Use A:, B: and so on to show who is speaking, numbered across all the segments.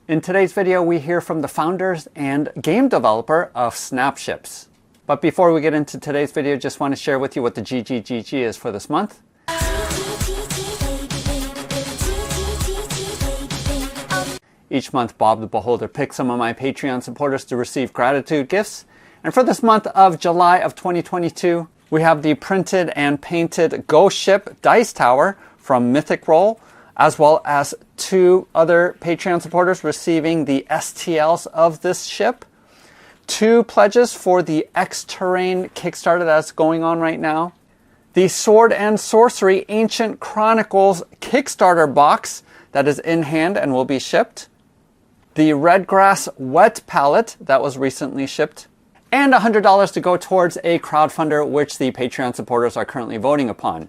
A: In today's video, we hear from the founders and game developer of Snapships. But before we get into today's video, just want to share with you what the GGGG is for this month. Each month, Bob the Beholder picks some of my Patreon supporters to receive gratitude gifts. And for this month of July of 2022, we have the printed and painted Ghost Ship Dice Tower from Mythic Roll, as well as 2 other Patreon supporters receiving the STLs of this ship. 2 pledges for the X-Terrain Kickstarter that's going on right now. The Sword and Sorcery Ancient Chronicles Kickstarter box that is in hand and will be shipped. The Redgrass Wet Palette that was recently shipped. And $100 to go towards a crowdfunder which the Patreon supporters are currently voting upon.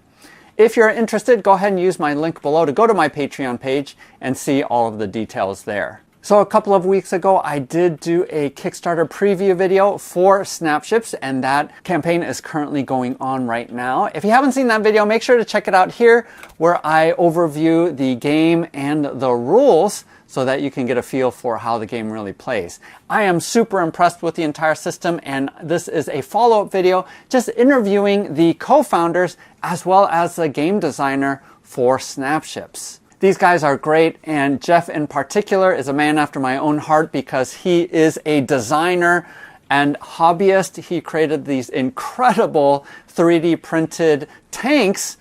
A: If you're interested, go ahead and use my link below to go to my Patreon page and see all of the details there. So a couple of weeks ago, I did do a Kickstarter preview video for Snapships, and that campaign is currently going on right now. If you haven't seen that video, make sure to check it out here, where I overview the game and the rules so that you can get a feel for how the game really plays. I am super impressed with the entire system, and this is a follow-up video just interviewing the co-founders as well as the game designer for Snapships. These guys are great, and Jeff in particular is a man after my own heart because he is a designer and hobbyist. He created these incredible 3D printed tanks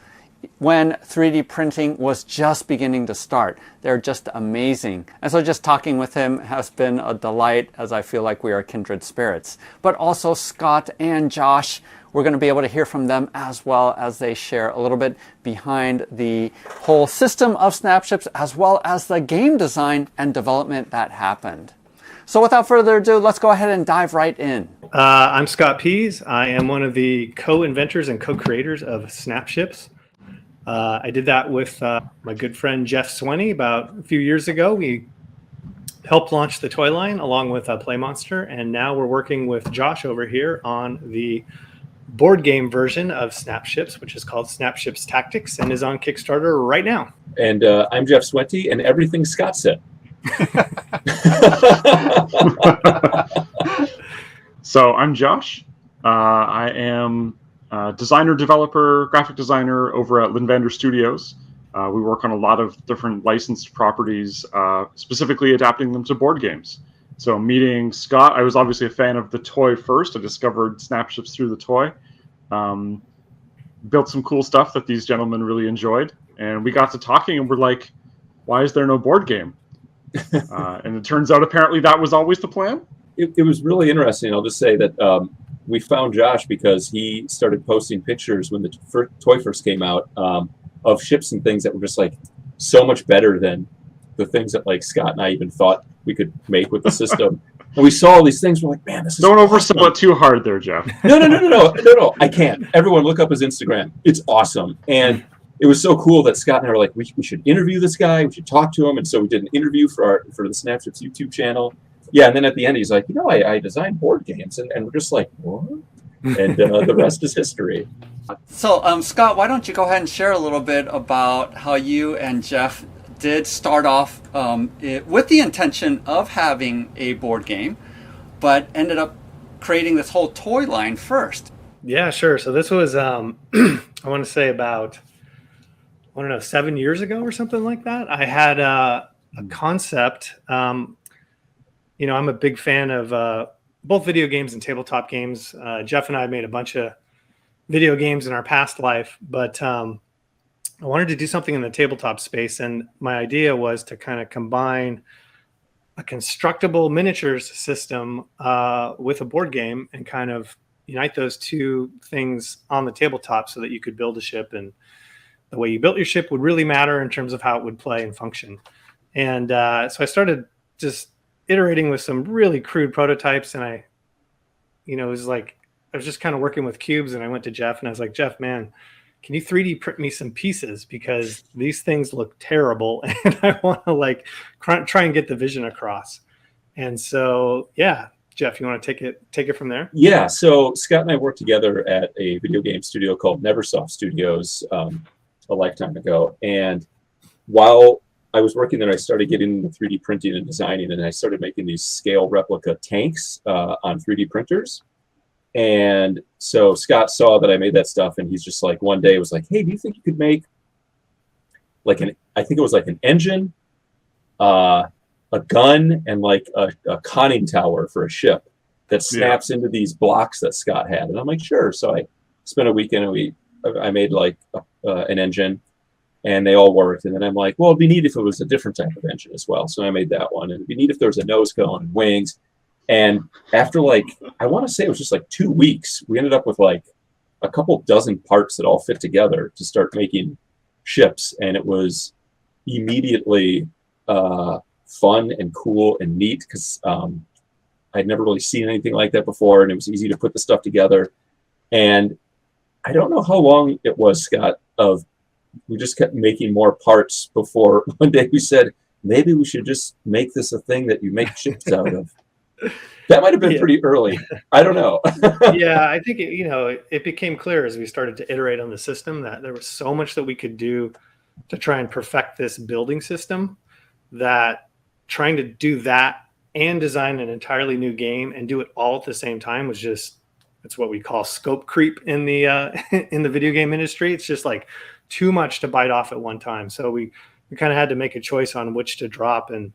A: when 3D printing was just beginning to start. They're just amazing. And so just talking with him has been a delight, as I feel like we are kindred spirits. But also Scott and Josh, we're going to be able to hear from them as well as they share a little bit behind the whole system of Snapships, as well as the game design and development that happened. So without further ado, let's go ahead and dive right in.
B: I'm Scott Pease. I am one of the co-inventors and co-creators of Snapships. I did that with my good friend Jeff Swenny about a few years ago. We helped launch the toy line along with Play Monster, and now we're working with Josh over here on the board game version of Snapships, which is called Snapships Tactics and is on Kickstarter right now.
C: And I'm Jeff Swenty, and everything Scott said.
D: So I'm Josh. I am designer, developer, graphic designer over at Linvander Studios. We work on a lot of different licensed properties, specifically adapting them to board games. So meeting Scott, I was obviously a fan of the toy first. I discovered Snapships through the toy. Built some cool stuff that these gentlemen really enjoyed. And we got to talking and we're like, why is there no board game? And it turns out apparently that was always the plan.
C: It was really interesting. I'll just say that we found Josh because he started posting pictures when the toy first came out of ships and things that were just like so much better than the things that like Scott and I even thought we could make with the system. And we saw all these things. We're like, man, this is
D: Don't
C: awesome.
D: oversell it too hard there, Jeff.
C: No. I can't. Everyone look up his Instagram. It's awesome. And it was so cool that Scott and I were like, we should interview this guy. We should talk to him. And so we did an interview for the Snapships YouTube channel. Yeah, and then at the end, he's like, I design board games. And we're just like, what? And the rest is history.
A: So, Scott, why don't you go ahead and share a little bit about how you and Jeff did start off with the intention of having a board game, but ended up creating this whole toy line first.
B: Yeah, sure. So this was, I want to say about, 7 years ago or something like that. I had a concept. I'm a big fan of both video games and tabletop games. Jeff and I made a bunch of video games in our past life, but I wanted to do something in the tabletop space. And my idea was to kind of combine a constructible miniatures system with a board game and kind of unite those two things on the tabletop so that you could build a ship, and the way you built your ship would really matter in terms of how it would play and function. And so I started just iterating with some really crude prototypes, and it was like I was just kind of working with cubes, and I went to Jeff and I was like, Jeff, man, can you 3D print me some pieces, because these things look terrible and I want to try and get the vision across. And so, yeah, Jeff, you want to take it from there?
C: Yeah. So Scott and I worked together at a video game studio called Neversoft Studios a lifetime ago. And while I was working there, I started getting into 3D printing and designing, and I started making these scale replica tanks on 3D printers. And so Scott saw that I made that stuff, and he's just like, one day was like, hey, do you think you could make like I think it was like an engine, a gun, and like a conning tower for a ship that snaps into these blocks that Scott had. And I'm like, sure. So I spent a weekend and I made like an engine, and they all worked. And then I'm like, well, it'd be neat if it was a different type of engine as well. So I made that one, and it'd be neat if there was a nose cone and wings. And after like, I want to say it was just like 2 weeks, we ended up with like a couple dozen parts that all fit together to start making ships. And it was immediately fun and cool and neat because I'd never really seen anything like that before. And it was easy to put the stuff together. And I don't know how long it was, Scott, we just kept making more parts before one day we said, maybe we should just make this a thing that you make ships out of. That might have been pretty early. I don't know.
B: Yeah, I think it became clear as we started to iterate on the system that there was so much that we could do to try and perfect this building system, that trying to do that and design an entirely new game and do it all at the same time was just, it's what we call scope creep in the in the video game industry. It's just like too much to bite off at one time. So we kind of had to make a choice on which to drop. And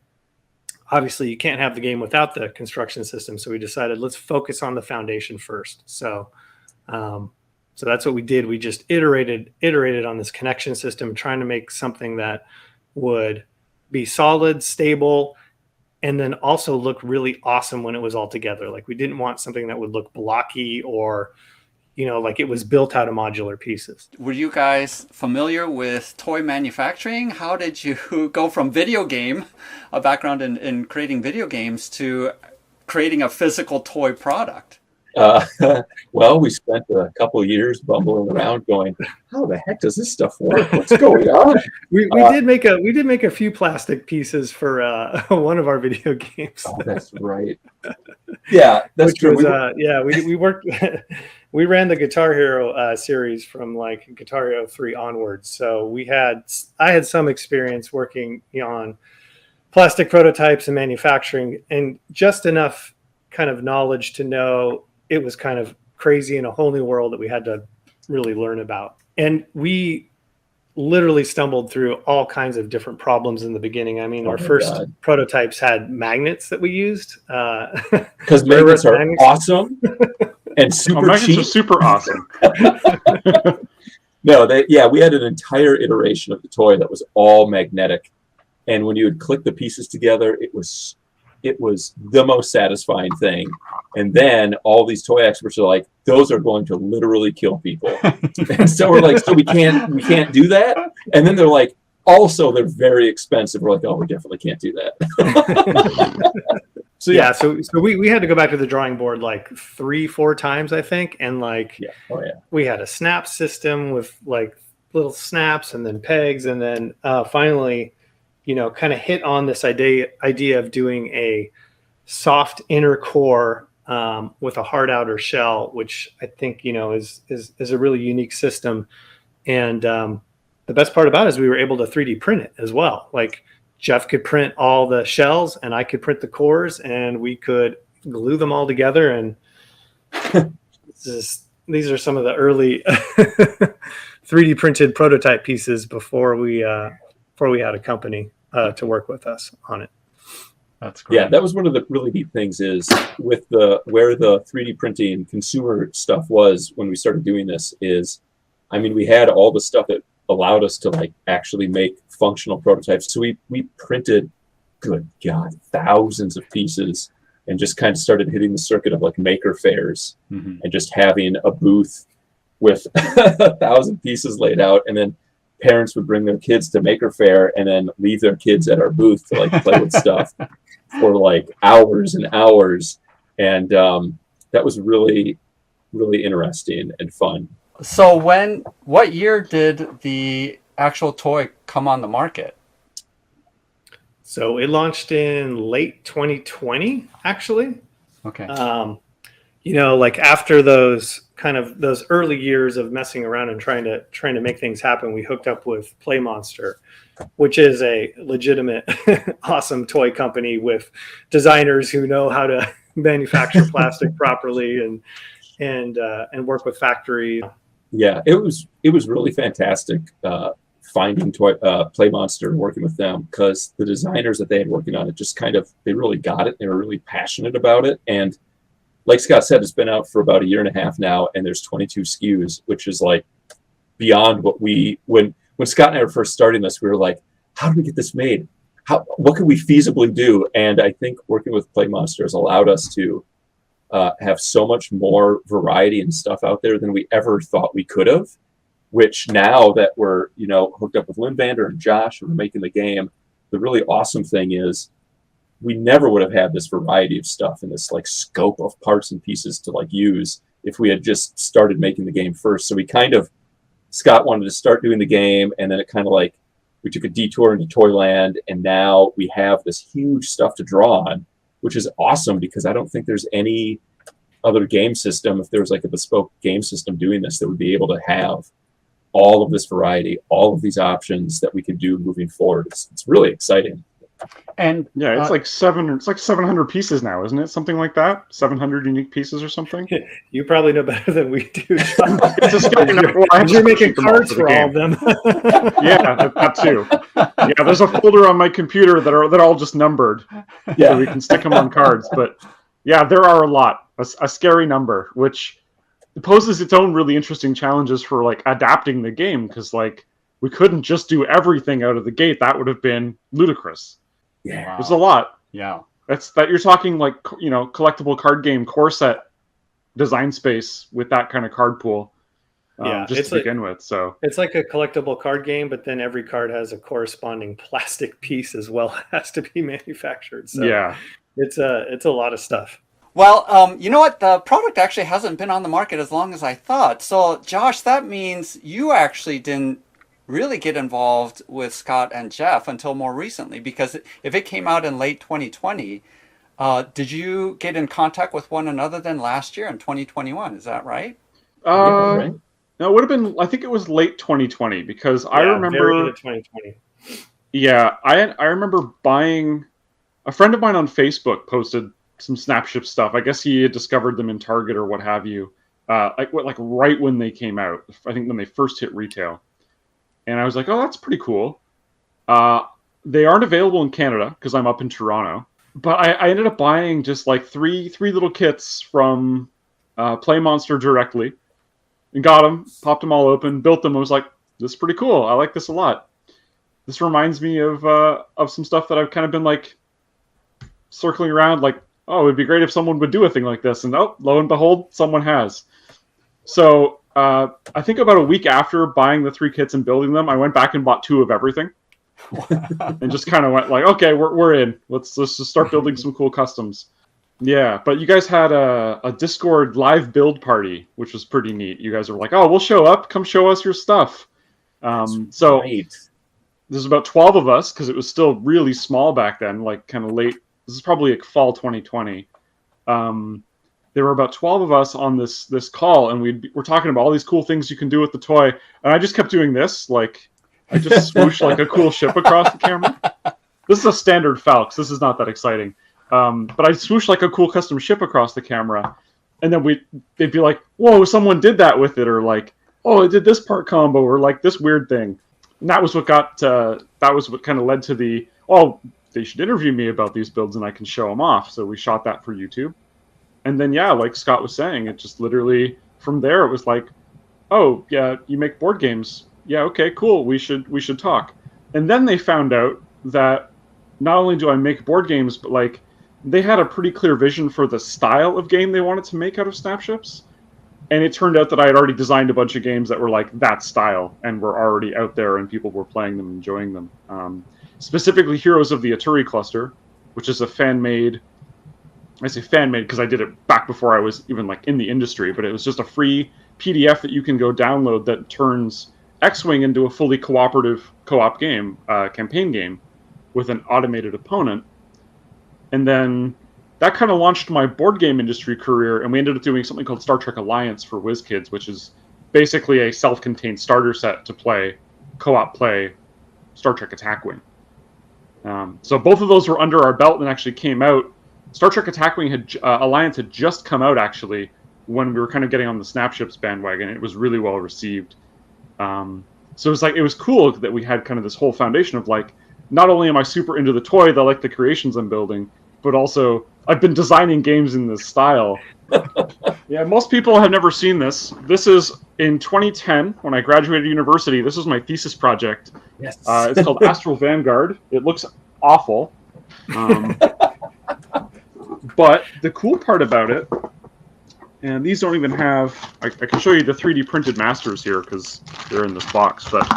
B: obviously you can't have the game without the construction system. So we decided, let's focus on the foundation first. So that's what we did. We just iterated on this connection system, trying to make something that would be solid, stable, and then also look really awesome when it was all together. Like, we didn't want something that would look blocky or, like it was built out of modular pieces.
A: Were you guys familiar with toy manufacturing? How did you go from a background in creating video games, to creating a physical toy product?
C: Well, we spent a couple of years bumbling around going, how the heck does this stuff work? What's going on?
B: We did make a few plastic pieces for one of our video games.
C: Oh, that's right. Yeah, that's true.
B: We worked. We ran the Guitar Hero series from like Guitar Hero 3 onwards. So I had some experience working on plastic prototypes and manufacturing, and just enough kind of knowledge to know it was kind of crazy in a whole new world that we had to really learn about. And we literally stumbled through all kinds of different problems in the beginning. I mean, our first prototypes had magnets that we used.
C: Because magnets are awesome and super cheap.
D: Magnets are super awesome.
C: No, we had an entire iteration of the toy that was all magnetic. And when you would click the pieces together, it was the most satisfying thing. And then all these toy experts are like, those are going to literally kill people. And so we're like, so we can't do that. And then they're like, also they're very expensive. We're like, oh, we definitely can't do that.
B: So we had to go back to the drawing board like 3-4 times, I think. And like, we had a snap system with like little snaps and then pegs. And then finally, kind of hit on this idea of doing a soft inner core with a hard outer shell, which I think, is a really unique system. And the best part about it is we were able to 3D print it as well. Like, Jeff could print all the shells and I could print the cores, and we could glue them all together. And these are some of the early 3D printed prototype pieces before we had a company to work with us on it.
A: That's great.
C: Yeah, that was one of the really neat things is with where the 3D printing consumer stuff was when we started doing this is, I mean, we had all the stuff that allowed us to like actually make functional prototypes. So we printed, good God, thousands of pieces, and just kind of started hitting the circuit of like maker fairs and just having a booth with 1,000 pieces laid out. And then parents would bring their kids to Maker Faire and then leave their kids at our booth to like play with stuff for like hours and hours. And that was really, really interesting and fun.
A: So what year did the actual toy come on the market?
B: So it launched in late 2020, actually.
A: Okay.
B: like after those early years of messing around and trying to make things happen, we hooked up with Play Monster, which is a legitimate, awesome toy company with designers who know how to manufacture plastic properly and work with factory.
C: Yeah, it was really fantastic finding Play Monster and working with them, because the designers that they had working on it just they really got it. They were really passionate about it, and like Scott said, it's been out for about a year and a half now, and there's 22 SKUs, which is like beyond what when Scott and I were first starting this, we were like, how do we get this made? What can we feasibly do? And I think working with Play Monster has allowed us to have so much more variety and stuff out there than we ever thought we could have, which now that we're, hooked up with Lynn Vander and Josh and we're making the game, the really awesome thing is we never would have had this variety of stuff and this like scope of parts and pieces to like use if we had just started making the game first. So Scott wanted to start doing the game, and then it kind of like, we took a detour into Toyland, and now we have this huge stuff to draw on, which is awesome, because I don't think there's any other game system, if there was like a bespoke game system doing this, that would be able to have all of this variety, all of these options that we could do moving forward. It's really exciting.
A: And
D: yeah, it's like 700 pieces now, isn't it? Something like that. 700 unique pieces or something.
B: You probably know better than we do.
D: It's a scary number. Well,
B: you're making cards for all of them.
D: Yeah, that too. Yeah, there's a folder on my computer that are all just numbered. Yeah, so we can stick them on cards. But yeah, there are a lot. A scary number, which poses its own really interesting challenges for like adapting the game, because like we couldn't just do everything out of the gate. That would have been ludicrous.
C: Yeah,
A: wow.
D: It's a lot.
A: Yeah,
D: that you're talking like, collectible card game core set design space with that kind of card pool. Just to begin with. So
B: it's like a collectible card game, but then every card has a corresponding plastic piece as well. It has to be manufactured. So yeah, it's a lot of stuff.
A: Well, you know what? The product actually hasn't been on the market as long as I thought. So, Josh, that means you actually didn't really get involved with Scott and Jeff until more recently, because if it came out in late 2020, did you get in contact with one another then last year in 2021? Is that right?
C: Yeah, right.
D: No, it would have been, I think it was late 2020, because I remember
B: very late 2020.
D: Yeah, I remember buying, a friend of mine on Facebook posted some Snapship stuff. I guess he had discovered them in Target or what have you, like right when they came out. I think when they first hit retail. And I was like, oh, that's pretty cool. They aren't available in Canada because I'm up in Toronto. But I ended up buying just like three little kits from Play Monster directly, and got them, popped them all open, built them. I was like, this is pretty cool. I like this a lot. This reminds me of some stuff that I've kind of been like circling around, like, oh, it'd be great if someone would do a thing like this. And oh, lo and behold, someone has. So I think about a week after buying the 3 kits and building them, I went back and bought 2 of everything. And just kind of went like, okay, we're in. Let's just start building some cool customs. Yeah, but you guys had a Discord live build party, which was pretty neat. You guys were like, oh, we'll show up. Come show us your stuff. So there's about 12 of us, because it was still really small back then, like kind of late. This is probably like fall 2020. There were about 12 of us on this call, and we're talking about all these cool things you can do with the toy. And I just kept doing this, like I just swooshed like a cool ship across the camera. This is a standard Falx. This is not that exciting. But I swooshed like a cool custom ship across the camera, and then they'd be like, "Whoa, someone did that with it," or like, "Oh, it did this part combo," or like this weird thing. And that was what kind of led to the, oh, they should interview me about these builds and I can show them off. So we shot that for YouTube. And then, yeah, like Scott was saying, it just literally, from there, it was like, oh, yeah, you make board games. Yeah, okay, cool. We should talk. And then they found out that not only do I make board games, but like they had a pretty clear vision for the style of game they wanted to make out of Snapships. And it turned out that I had already designed a bunch of games that were like that style and were already out there and people were playing them and enjoying them. Specifically Heroes of the Aturi Cluster, which is a fan-made, I say fan-made because I did it back before I was even like in the industry, but it was just a free PDF that you can go download that turns X-Wing into a fully cooperative co-op game, campaign game with an automated opponent. And then that kind of launched my board game industry career, and we ended up doing something called Star Trek Alliance for WizKids, which is basically a self-contained starter set to play, co-op play Star Trek Attack Wing. So both of those were under our belt and actually came out. Star Trek Attack Wing Alliance had just come out, actually, when we were kind of getting on the Snapships bandwagon. It was really well received. So it was cool that we had kind of this whole foundation of like, not only am I super into the toy, that I like the creations I'm building, but also I've been designing games in this style. Yeah, most people have never seen this. This is in 2010 when I graduated university. This was my thesis project.
C: Yes.
D: It's called Astral Vanguard. It looks awful. But the cool part about it, and these don't even have, I can show you the 3D printed masters here because they're in this box, but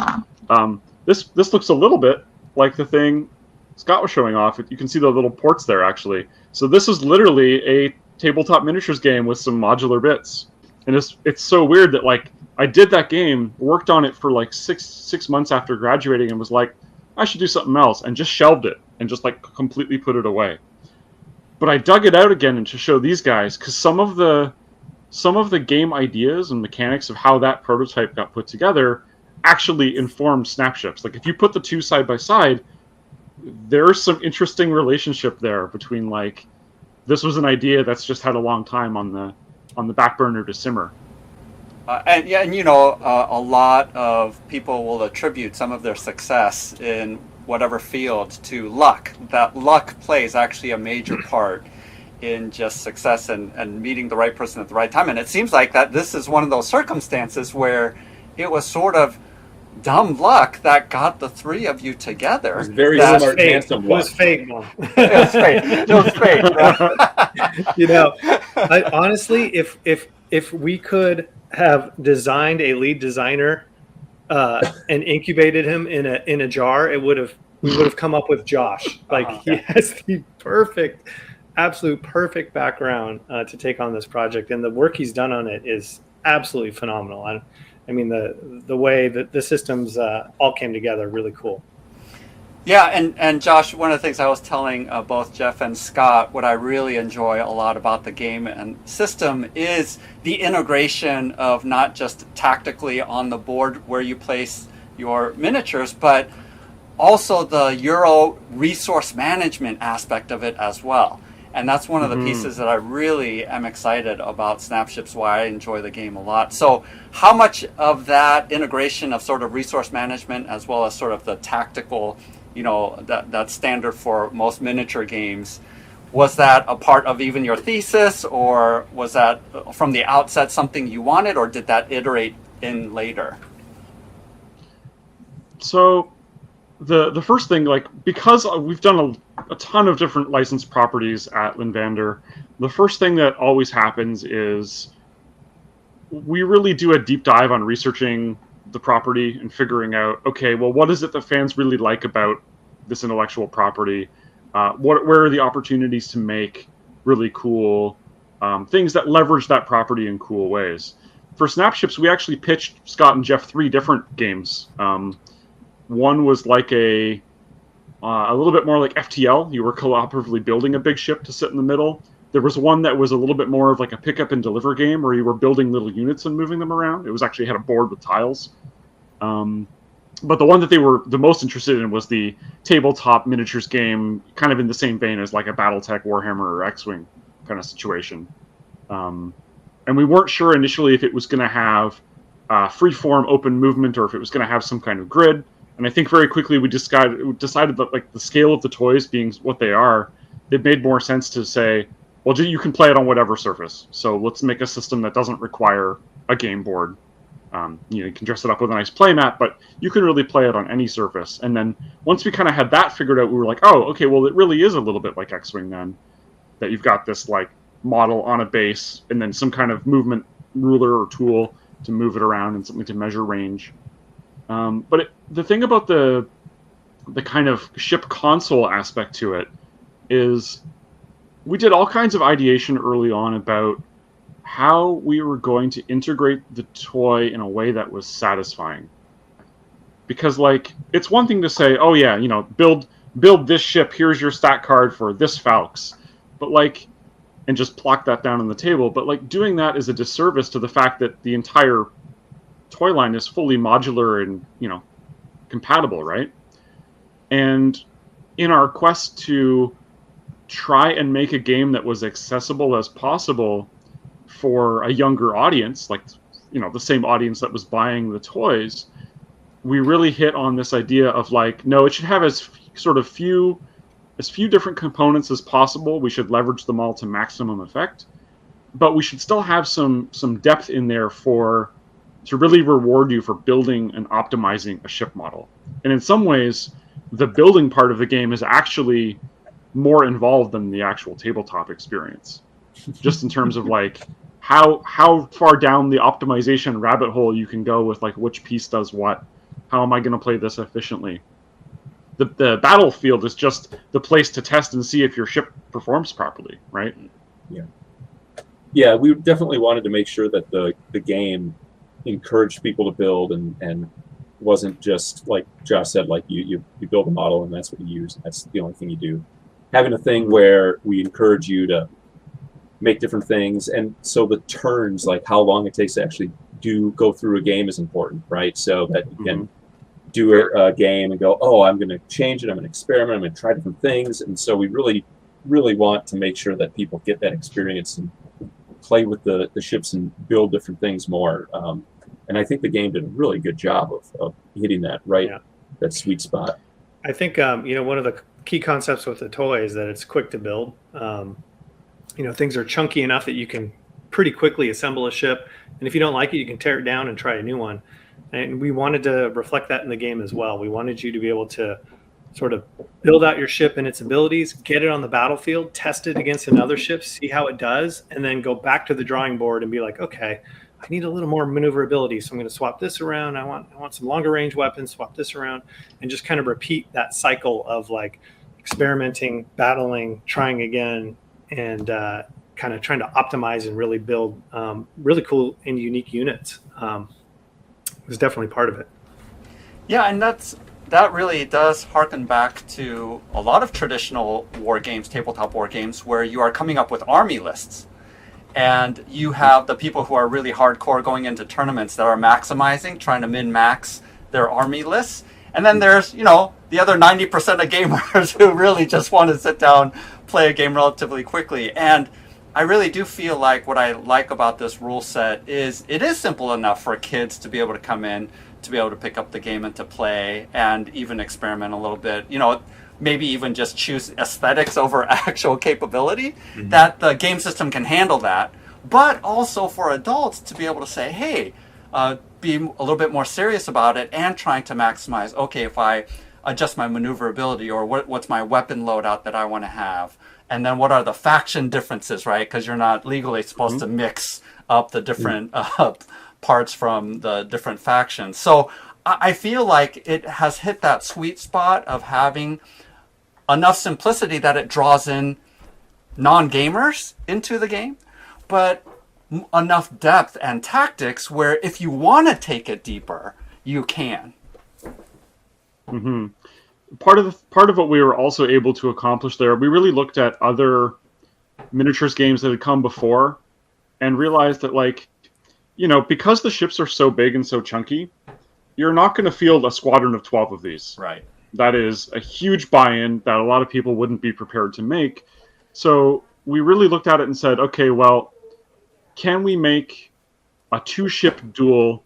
D: this looks a little bit like the thing Scott was showing off. You can see the little ports there, actually. So this is literally a tabletop miniatures game with some modular bits. And it's so weird that, like, I did that game, worked on it for like six months after graduating, and was like, I should do something else, and just shelved it and just like completely put it away. But I dug it out again and to show these guys, because some of the game ideas and mechanics of how that prototype got put together actually informed Snapships. Like, if you put the two side by side, there's some interesting relationship there between, like, this was an idea that's just had a long time on the back burner to simmer.
A: And you know, a lot of people will attribute some of their success in whatever field to luck. That luck plays actually a major part in just success and meeting the right person at the right time. And it seems like that this is one of those circumstances where it was sort of dumb luck that got the three of you together.
C: It was very smart, handsome luck.
B: It was fake, Mom.
A: It was fake. It was fake. Right?
B: You know, honestly, if we could have designed a lead designer and incubated him in a jar, we would have come up with Josh. Like, he has the absolute perfect background to take on this project, and the work he's done on it is absolutely phenomenal. I mean, the way that the systems all came together, really cool.
A: Yeah, and Josh, one of the things I was telling both Jeff and Scott, what I really enjoy a lot about the game and system is the integration of not just tactically on the board where you place your miniatures, but also the Euro resource management aspect of it as well. And that's one of the pieces that I really am excited about Snapships, why I enjoy the game a lot. So how much of that integration of sort of resource management as well as sort of the tactical, you know, that's standard for most miniature games, was that a part of even your thesis, or was that from the outset something you wanted, or did that iterate in later?
D: So the first thing, like, because we've done a ton of different licensed properties at Linvander, the first thing that always happens is we really do a deep dive on researching the property and figuring out, okay, well, what is it that fans really like about this intellectual property? Where are the opportunities to make really cool things that leverage that property in cool ways? For Snapships, we actually pitched Scott and Jeff 3 different games. One was like a little bit more like FTL. You were cooperatively building a big ship to sit in the middle. There was one that was a little bit more of like a pick up and deliver game where you were building little units and moving them around. It was actually had a board with tiles. But the one that they were the most interested in was the tabletop miniatures game, kind of in the same vein as like a Battletech, Warhammer, or X-Wing kind of situation. And we weren't sure initially if it was going to have free-form open movement or if it was going to have some kind of grid. And I think very quickly we decided that, like, the scale of the toys being what they are, it made more sense to say, well, you can play it on whatever surface. So let's make a system that doesn't require a game board. You can dress it up with a nice play mat, but you can really play it on any surface. And then once we kind of had that figured out, we were like, oh, okay, well, it really is a little bit like X-Wing then, that you've got this, like, model on a base and then some kind of movement ruler or tool to move it around and something to measure range. But the thing about the kind of ship console aspect to it is we did all kinds of ideation early on about how we were going to integrate the toy in a way that was satisfying. Because, like, it's one thing to say, oh yeah, build this ship, here's your stat card for this Falx. But like, and just plop that down on the table. But like, doing that is a disservice to the fact that the entire toy line is fully modular and, compatible, right? And in our quest to try and make a game that was accessible as possible for a younger audience, like, the same audience that was buying the toys, we really hit on this idea of like, no, it should have as few different components as possible. We should leverage them all to maximum effect, but we should still have some depth in there to really reward you for building and optimizing a ship model. And in some ways, the building part of the game is actually more involved than the actual tabletop experience, just in terms of like how far down the optimization rabbit hole you can go with like which piece does what. How am I going to play this efficiently? The battlefield is just the place to test and see if your ship performs properly, right?
C: Yeah, we definitely wanted to make sure that the game encouraged people to build and wasn't just like Josh said, like you build a model and that's what you use. That's the only thing you do. Having a thing where we encourage you to make different things, and so the turns, like how long it takes to actually go through a game, is important, right? So that you can do a game and go, oh, I'm going to change it, I'm going to experiment, I'm going to try different things. And so we really, really want to make sure that people get that experience and play with the ships and build different things more. And I think the game did a really good job of hitting that that sweet spot.
B: I think one of the key concepts with the toy is that it's quick to build. Things are chunky enough that you can pretty quickly assemble a ship, and if you don't like it, you can tear it down and try a new one. And we wanted to reflect that in the game as well. We wanted you to be able to sort of build out your ship and its abilities, get it on the battlefield, test it against another ship, see how it does, and then go back to the drawing board and be like, okay, I need a little more maneuverability, so I'm going to swap this around. I want some longer range weapons, swap this around, and just kind of repeat that cycle of like experimenting, battling, trying again, and kind of trying to optimize and really build really cool and unique units. Was definitely part of it.
A: Yeah, and that really does harken back to a lot of traditional war games, tabletop war games, where you are coming up with army lists. And you have the people who are really hardcore going into tournaments that are maximizing, trying to min-max their army lists. And then there's, the other 90% of gamers who really just want to sit down, play a game relatively quickly. And I really do feel like what I like about this rule set is it is simple enough for kids to be able to come in, to be able to pick up the game and to play and even experiment a little bit, maybe even just choose aesthetics over actual capability, that the game system can handle that. But also for adults to be able to say, hey, be a little bit more serious about it and trying to maximize, okay, if I adjust my maneuverability, or what's my weapon loadout that I want to have, and then what are the faction differences, right? Because you're not legally supposed to mix up the different parts from the different factions. So I feel like it has hit that sweet spot of having enough simplicity that it draws in non-gamers into the game, but enough depth and tactics where if you want to take it deeper, you can.
D: Mm-hmm. Part of what we were also able to accomplish there, we really looked at other miniatures games that had come before and realized that, like, because the ships are so big and so chunky, you're not going to field a squadron of 12 of these.
A: Right.
D: That is a huge buy-in that a lot of people wouldn't be prepared to make. So we really looked at it and said, okay, well, can we make a 2-ship duel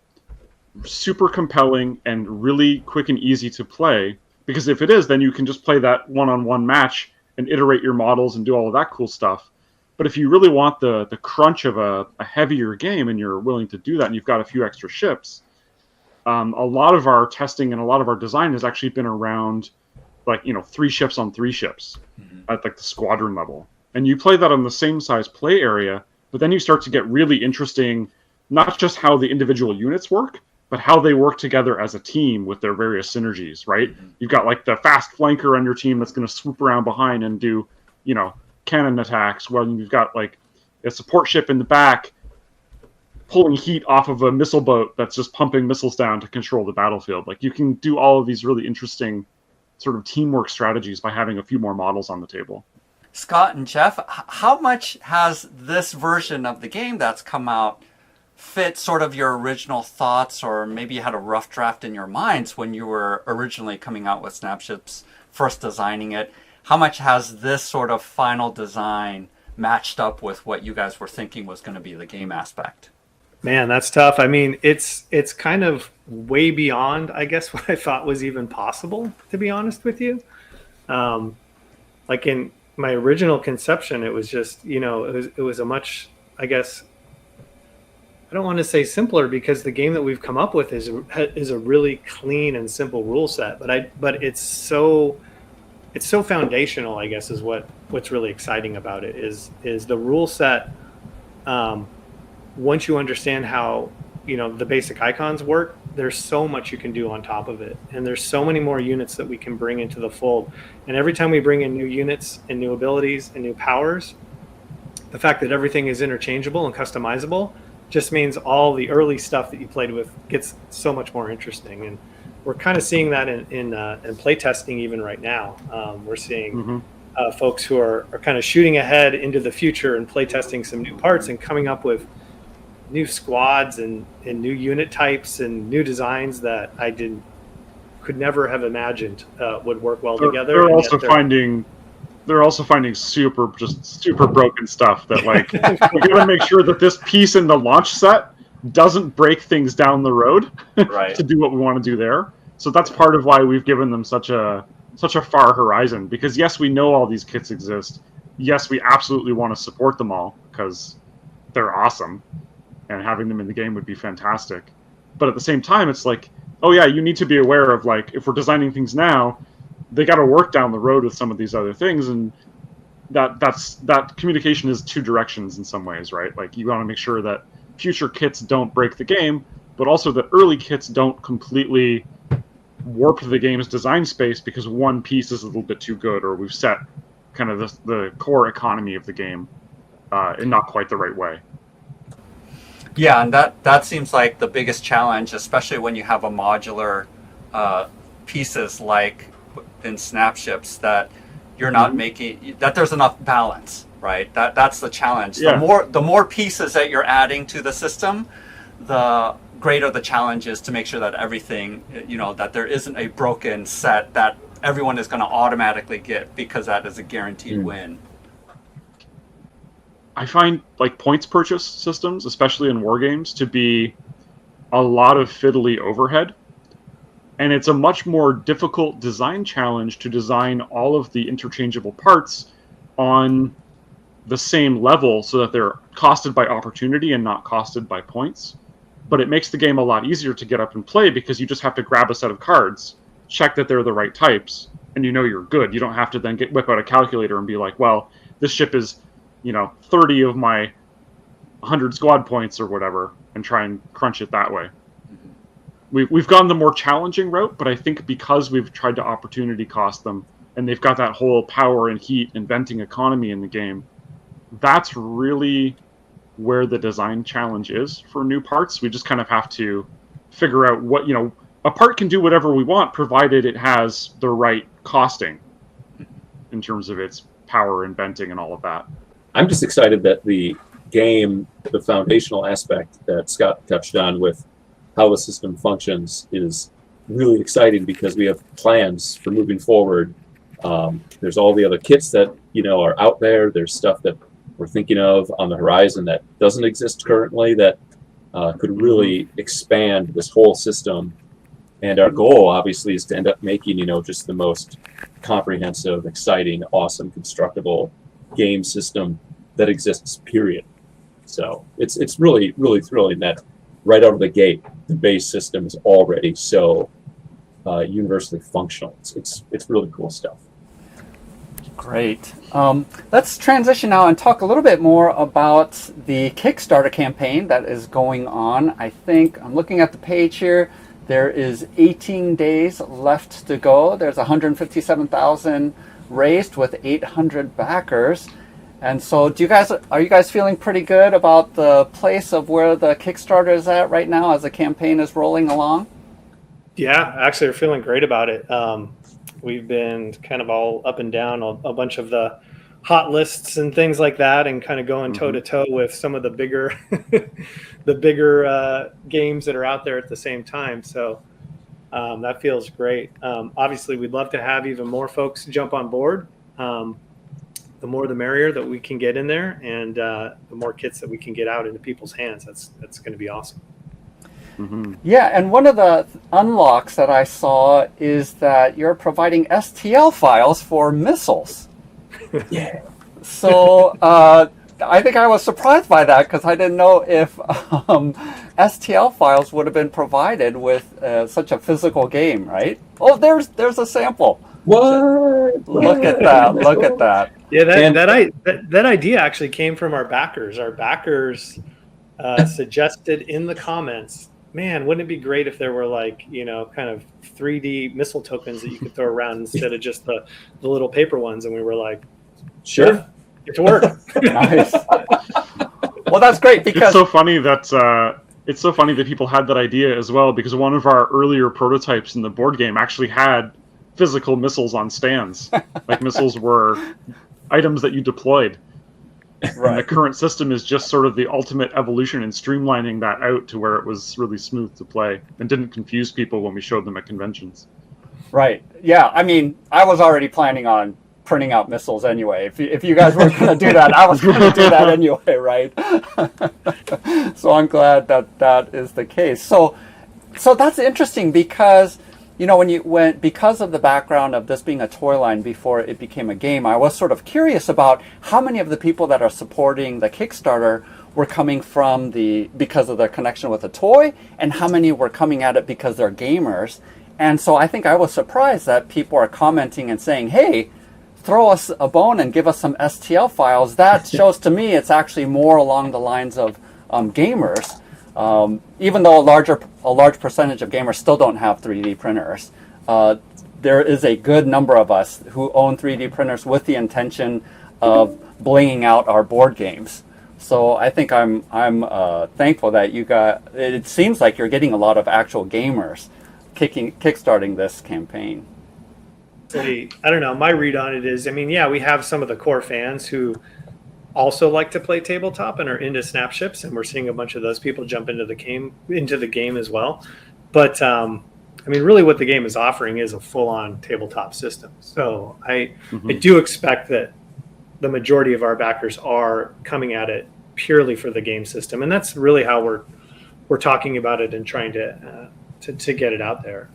D: super compelling and really quick and easy to play? Because if it is, then you can just play that one-on-one match and iterate your models and do all of that cool stuff. But if you really want the crunch of a heavier game and you're willing to do that and you've got a few extra ships, a lot of our testing and a lot of our design has actually been around, like, 3 ships on 3 ships at like the squadron level. And you play that on the same size play area, but then you start to get really interesting, not just how the individual units work, but how they work together as a team with their various synergies, right? You've got like the fast flanker on your team that's going to swoop around behind and do, cannon attacks, while you've got like a support ship in the back pulling heat off of a missile boat that's just pumping missiles down to control the battlefield. Like, you can do all of these really interesting sort of teamwork strategies by having a few more models on the table.
A: Scott and Jeff, how much has this version of the game that's come out fit sort of your original thoughts, or maybe you had a rough draft in your minds when you were originally coming out with Snapships, first designing it? How much has this sort of final design matched up with what you guys were thinking was going to be the game aspect?
B: Man, that's tough. I mean, it's kind of way beyond, I guess, what I thought was even possible, to be honest with you. Like in my original conception, it was just, it was a much, I guess, I don't want to say simpler, because the game that we've come up with is a really clean and simple rule set, but it's so foundational, I guess, is what's really exciting about it is the rule set. Once you understand how, the basic icons work, there's so much you can do on top of it. And there's so many more units that we can bring into the fold. And every time we bring in new units and new abilities and new powers, the fact that everything is interchangeable and customizable just means all the early stuff that you played with gets so much more interesting. And we're kind of seeing that in playtesting even right now. We're seeing folks who are kind of shooting ahead into the future and playtesting some new parts and coming up with new squads and new unit types and new designs that I could never have imagined would work well together.
D: They're also finding super broken stuff that, like, we gotta make sure that this piece in the launch set doesn't break things down the road
A: Right.
D: to do what we want to do there. So that's part of why we've given them such a far horizon, because yes, we know all these kits exist. Yes, we absolutely want to support them all because they're awesome, and having them in the game would be fantastic. But at the same time, it's like, oh yeah, you need to be aware of, like, if we're designing things now, they got to work down the road with some of these other things, and that communication is two directions in some ways, right? Like, you want to make sure that future kits don't break the game, but also that early kits don't completely warp the game's design space because one piece is a little bit too good, or we've set kind of the core economy of the game in not quite the right way.
A: Yeah, and that seems like the biggest challenge, especially when you have a modular pieces like in Snapships, that you're not making, that there's enough balance, right? That's the challenge.
D: Yeah.
A: The more pieces that you're adding to the system, the greater the challenge is to make sure that everything, that there isn't a broken set that everyone is going to automatically get, because that is a guaranteed win.
D: I find, like, points purchase systems, especially in war games, to be a lot of fiddly overhead. And it's a much more difficult design challenge to design all of the interchangeable parts on the same level so that they're costed by opportunity and not costed by points. But it makes the game a lot easier to get up and play, because you just have to grab a set of cards, check that they're the right types, and you're good. You don't have to then whip out a calculator and be like, well, this ship is 30 of my 100 squad points or whatever, and try and crunch it that way. We've gone the more challenging route, but I think because we've tried to opportunity cost them, and they've got that whole power and heat and venting economy in the game, that's really where the design challenge is for new parts. We just kind of have to figure out what, a part can do whatever we want, provided it has the right costing in terms of its power and venting and all of that.
C: I'm just excited that the game, the foundational aspect that Scott touched on with how the system functions, is really exciting, because we have plans for moving forward. There's all the other kits that are out there. There's stuff that we're thinking of on the horizon that doesn't exist currently that could really expand this whole system. And our goal, obviously, is to end up making just the most comprehensive, exciting, awesome, constructible game system that exists, period. So it's really, really thrilling that right out of the gate, the base system is already so universally functional. It's really cool stuff.
A: Great. Let's transition now and talk a little bit more about the Kickstarter campaign that is going on. I think I'm looking at the page here. There is 18 days left to go. There's 157,000 raised with 800 backers. And so are you guys feeling pretty good about the place of where the Kickstarter is at right now as the campaign is rolling along?
B: Yeah, actually, we're feeling great about it. We've been kind of all up and down. A bunch of the hot lists and things like that, and kind of going toe to toe with some of the bigger, games that are out there at the same time. So that feels great. Obviously, we'd love to have even more folks jump on board. The more the merrier that we can get in there, and the more kits that we can get out into people's hands. That's going to be awesome.
A: Yeah, and one of the unlocks that I saw is that you're providing STL files for missiles.
C: Yeah.
A: So I think I was surprised by that, because I didn't know if STL files would have been provided with such a physical game, right? Oh, there's a sample.
C: What?
A: Look at that! Look at that!
B: Yeah, that idea actually came from our backers. Our backers suggested in the comments, man, wouldn't it be great if there were kind of 3D missile tokens that you could throw around instead of just the little paper ones? And we were like,
C: Sure.
B: yeah, it's work.
A: Nice. Well, that's great, because
D: It's so funny that people had that idea as well, because one of our earlier prototypes in the board game actually had physical missiles on stands. Like, missiles were items that you deployed. Right. And the current system is just sort of the ultimate evolution in streamlining that out to where it was really smooth to play and didn't confuse people when we showed them at conventions.
A: Right. Yeah. I mean, I was already planning on printing out missiles anyway. If you guys were going to do that, I was going to do that anyway, right? So I'm glad that is the case. So that's interesting, because because of the background of this being a toy line before it became a game, I was sort of curious about how many of the people that are supporting the Kickstarter were coming from because of their connection with the toy, and how many were coming at it because they're gamers. And so I think I was surprised that people are commenting and saying, hey, throw us a bone and give us some STL files. That shows to me it's actually more along the lines of gamers. Even though a large percentage of gamers still don't have 3D printers, there is a good number of us who own 3D printers with the intention of blinging out our board games. So I think I'm thankful that it seems like you're getting a lot of actual gamers kickstarting this campaign.
B: I don't know. My read on it is, we have some of the core fans who also like to play tabletop and are into snapships, and we're seeing a bunch of those people jump into the game as well. But really what the game is offering is a full-on tabletop system. So I do expect that the majority of our backers are coming at it purely for the game system, and that's really how we're talking about it and trying to get it out there.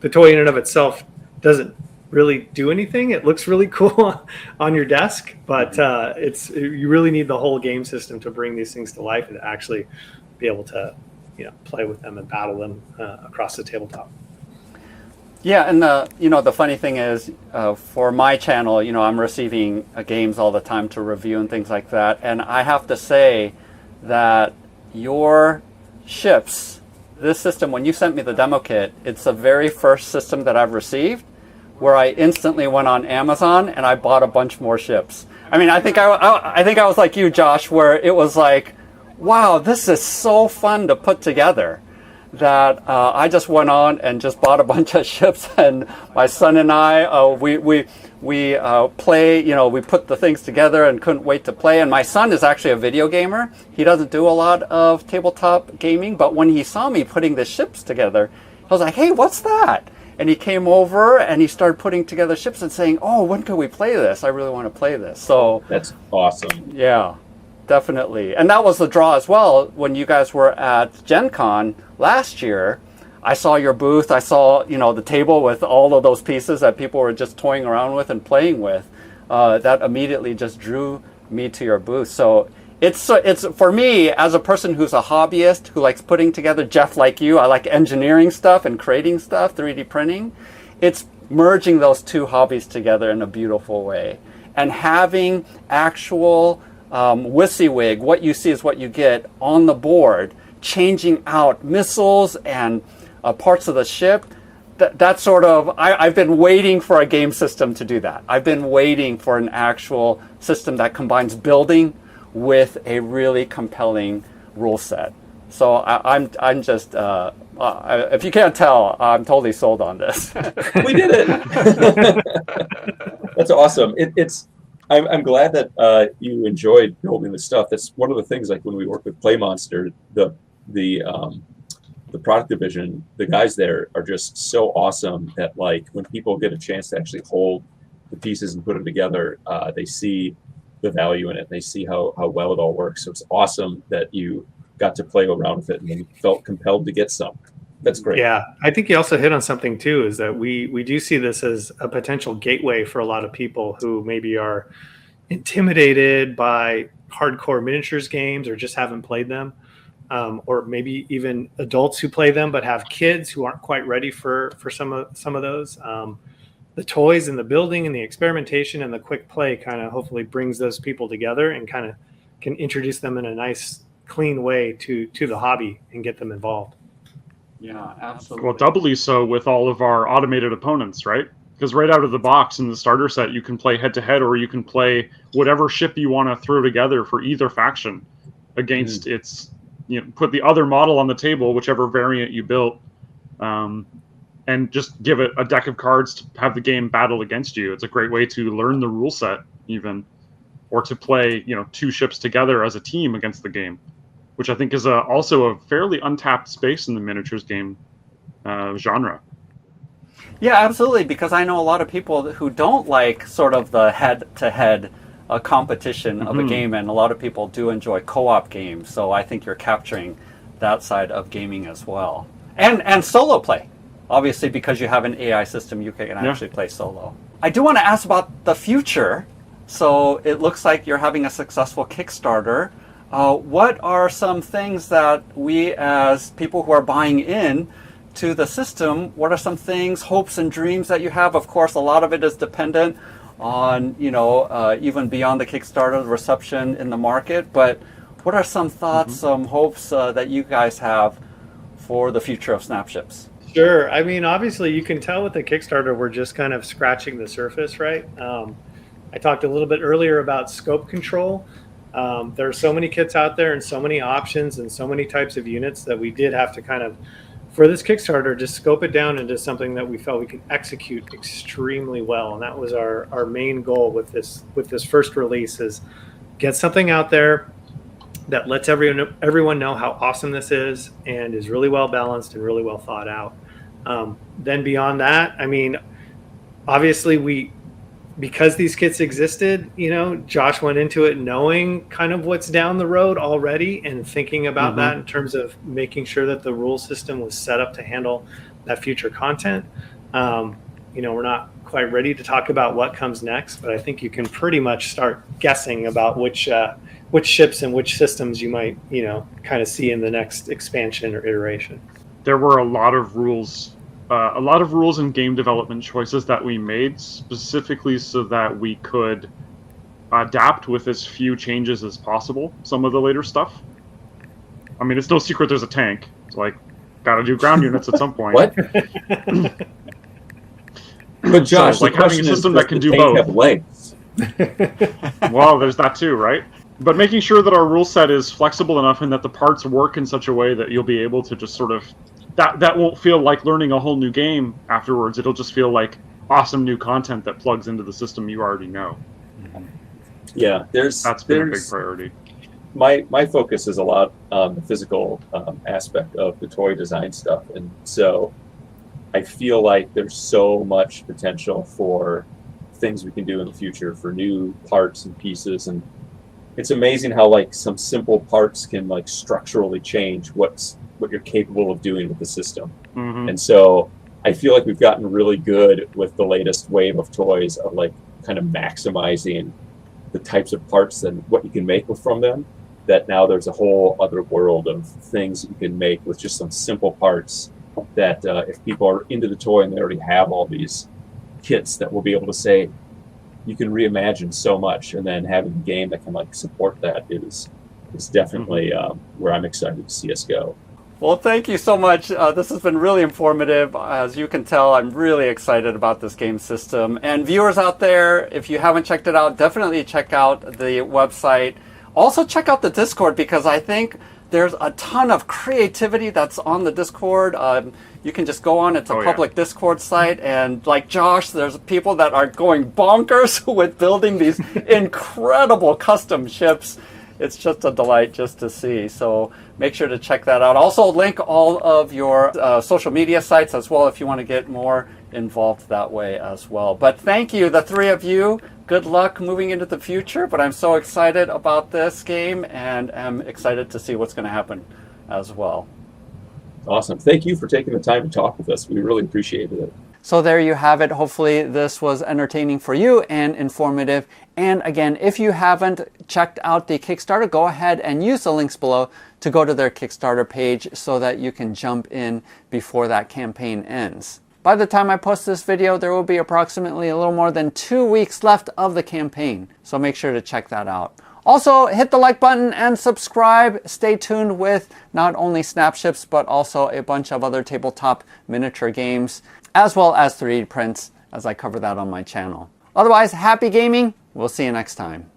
B: The toy in and of itself doesn't really do anything. It looks really cool on your desk, but you really need the whole game system to bring these things to life and to actually be able to play with them and battle them across the tabletop.
A: Yeah, and the funny thing is, for my channel, I'm receiving games all the time to review and things like that, and I have to say that your ships, this system, when you sent me the demo kit, it's the very first system that I've received where I instantly went on Amazon and I bought a bunch more ships. I think I was like you, Josh, where it was like, wow, this is so fun to put together, that I just went on and just bought a bunch of ships, and my son and I, we play, we put the things together and couldn't wait to play. And my son is actually a video gamer. He doesn't do a lot of tabletop gaming, but when he saw me putting the ships together, he was like, hey, what's that? And he came over and he started putting together ships and saying, oh, when can we play this? I really want to play this. So
C: that's awesome.
A: Yeah, definitely. And that was the draw as well. When you guys were at Gen Con last year, I saw your booth. I saw, the table with all of those pieces that people were just toying around with and playing with. That immediately just drew me to your booth. So it's for me, as a person who's a hobbyist who likes putting together, Jeff, like you, I like engineering stuff and creating stuff, 3D printing. It's merging those two hobbies together in a beautiful way. And having actual WYSIWYG, what you see is what you get, on the board, changing out missiles and parts of the ship. That's sort of, I've been waiting for a game system to do that. I've been waiting for an actual system that combines building with a really compelling rule set. So I'm just, if you can't tell, I'm totally sold on this.
C: We did it. That's awesome. I'm glad that you enjoyed building this stuff. That's one of the things. Like when we work with Play Monster, the product division, the guys there are just so awesome that like when people get a chance to actually hold the pieces and put them together, they see the value in it. They see how well it all works. So it's awesome that you got to play around with it and then felt compelled to get some. That's great.
B: Yeah, I think you also hit on something too, is that we do see this as a potential gateway for a lot of people who maybe are intimidated by hardcore miniatures games or just haven't played them. Or maybe even adults who play them but have kids who aren't quite ready for some of those. The toys and the building and the experimentation and the quick play kind of hopefully brings those people together and kind of can introduce them in a nice, clean way to the hobby and get them involved.
A: Yeah, absolutely.
D: Well, doubly so with all of our automated opponents, right? Because right out of the box in the starter set, you can play head-to-head, or you can play whatever ship you want to throw together for either faction against its, put the other model on the table, whichever variant you built, and just give it a deck of cards to have the game battle against you. It's a great way to learn the rule set, even, or to play, two ships together as a team against the game, which I think is also a fairly untapped space in the miniatures game genre.
A: Yeah, absolutely, because I know a lot of people who don't like sort of the head-to-head competition of a game, and a lot of people do enjoy co-op games, so I think you're capturing that side of gaming as well. And solo play, obviously, because you have an AI system, you can actually play solo. I do want to ask about the future. So it looks like you're having a successful Kickstarter. What are some things that we as people who are buying in to the system, what are some things, hopes and dreams that you have? Of course, a lot of it is dependent on, even beyond the Kickstarter reception in the market. But what are some thoughts, some hopes that you guys have for the future of Snapships?
B: Sure. I mean, obviously, you can tell with the Kickstarter, we're just kind of scratching the surface, right? I talked a little bit earlier about scope control. There are so many kits out there and so many options and so many types of units that we did have to kind of, for this Kickstarter, just scope it down into something that we felt we could execute extremely well. And that was our main goal with this first release, is get something out there that lets everyone know how awesome this is and is really well balanced and really well thought out. Then beyond that, I mean, obviously because these kits existed, Josh went into it knowing kind of what's down the road already and thinking about that in terms of making sure that the rule system was set up to handle that future content. We're not quite ready to talk about what comes next, but I think you can pretty much start guessing about which ships and which systems you might, kind of see in the next expansion or iteration.
D: There were a lot of rules and game development choices that we made specifically so that we could adapt with as few changes as possible some of the later stuff. I mean, it's no secret there's a tank. It's like, gotta do ground units at some point.
C: What? But Josh,
D: so, like having a system that can do both.
C: Have legs.
D: Well, there's that too, right? But making sure that our rule set is flexible enough and that the parts work in such a way that you'll be able to just sort of that won't feel like learning a whole new game afterwards. It'll just feel like awesome new content that plugs into the system you already know.
C: Yeah,
D: that's been a big priority.
C: My focus is a lot on the physical aspect of the toy design stuff, and so I feel like there's so much potential for things we can do in the future for new parts and pieces, and it's amazing how like some simple parts can like structurally change what you're capable of doing with the system. And so I feel like we've gotten really good with the latest wave of toys of like kind of maximizing the types of parts and what you can make from them, that now there's a whole other world of things you can make with just some simple parts that if people are into the toy and they already have all these kits, that we'll be able to say you can reimagine so much, and then having a game that can like support that is definitely where I'm excited to see us go.
A: Well, thank you so much. This has been really informative. As you can tell, I'm really excited about this game system. And viewers out there, if you haven't checked it out, definitely check out the website. Also check out the Discord, because I think There's a ton of creativity that's on the Discord. You can just go on, it's a public Discord site, and like Josh, there's people that are going bonkers with building these incredible custom ships. It's just a delight just to see. So make sure to check that out. Also link all of your social media sites as well if you want to get more involved that way as well. But thank you, the three of you. Good luck moving into the future, but I'm so excited about this game and am excited to see what's going to happen as well.
C: Awesome. Thank you for taking the time to talk with us. We really appreciated it.
A: So there you have it. Hopefully this was entertaining for you and informative. And again, if you haven't checked out the Kickstarter, go ahead and use the links below to go to their Kickstarter page so that you can jump in before that campaign ends. By the time I post this video, there will be approximately a little more than 2 weeks left of the campaign. So make sure to check that out. Also, hit the like button and subscribe. Stay tuned with not only Snapships, but also a bunch of other tabletop miniature games, as well as 3D prints, as I cover that on my channel. Otherwise, happy gaming. We'll see you next time.